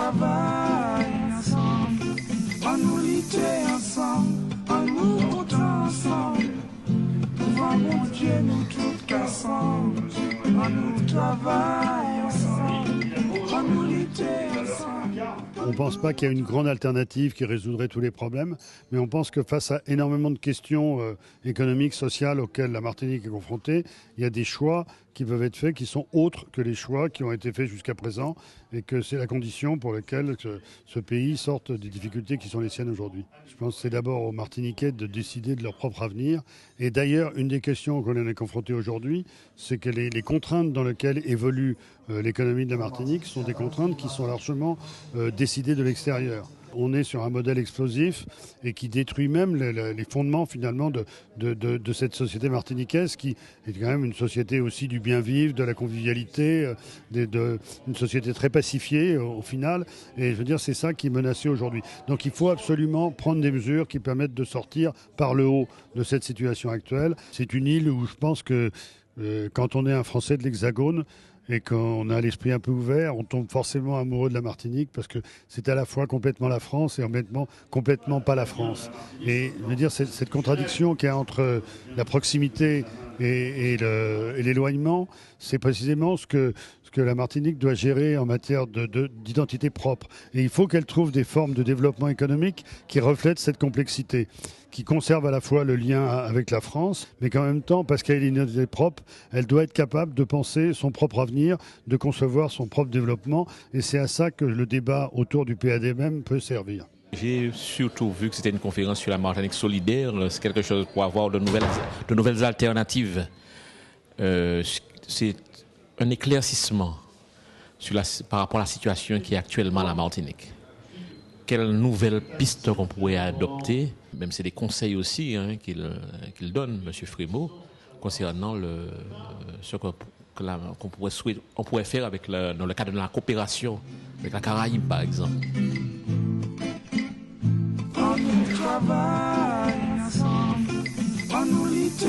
travaille ensemble, on nous lutte ensemble, on nous monte ensemble. Devant mon Dieu, nous tous ensemble, on nous travaille ensemble, on nous lutte ensemble. On ne pense pas qu'il y a une grande alternative qui résoudrait tous les problèmes, mais on pense que face à énormément de questions économiques, sociales auxquelles la Martinique est confrontée, il y a des choix qui peuvent être faits qui sont autres que les choix qui ont été faits jusqu'à présent et que c'est la condition pour laquelle ce pays sorte des difficultés qui sont les siennes aujourd'hui. Je pense que c'est d'abord aux Martiniquais de décider de leur propre avenir. Et d'ailleurs, une des questions auxquelles on est confronté aujourd'hui, c'est que les contraintes dans lesquelles évolue l'économie de la Martinique sont des contraintes qui sont largement décidées de l'extérieur. On est sur un modèle explosif et qui détruit même les fondements finalement de cette société martiniquaise qui est quand même une société aussi du bien vivre, de la convivialité, une société très pacifiée au final. Et je veux dire, c'est ça qui est menacé aujourd'hui. Donc il faut absolument prendre des mesures qui permettent de sortir par le haut de cette situation actuelle. C'est une île où je pense que quand on est un Français de l'Hexagone, et qu'on a l'esprit un peu ouvert, on tombe forcément amoureux de la Martinique parce que c'est à la fois complètement la France et complètement pas la France. Et je veux dire, cette contradiction qu'il y a entre la proximité et l'éloignement, c'est précisément ce que la Martinique doit gérer en matière d'identité propre. Et il faut qu'elle trouve des formes de développement économique qui reflètent cette complexité, qui conserve à la fois le lien avec la France, mais qu'en même temps, parce qu'elle a une identité propre, elle doit être capable de penser son propre avenir, de concevoir son propre développement. Et c'est à ça que le débat autour du PAD même peut servir. J'ai surtout vu que c'était une conférence sur la Martinique solidaire. C'est quelque chose pour avoir de nouvelles alternatives. C'est un éclaircissement par rapport à la situation qui est actuellement à la Martinique. Quelles nouvelles pistes qu'on pourrait adopter, même c'est des conseils aussi qu'il donne, M. Frémaux, concernant ce qu'on pourrait faire dans le cadre de la coopération avec la Caraïbe, par exemple. On nous travaille ensemble, on nous lutte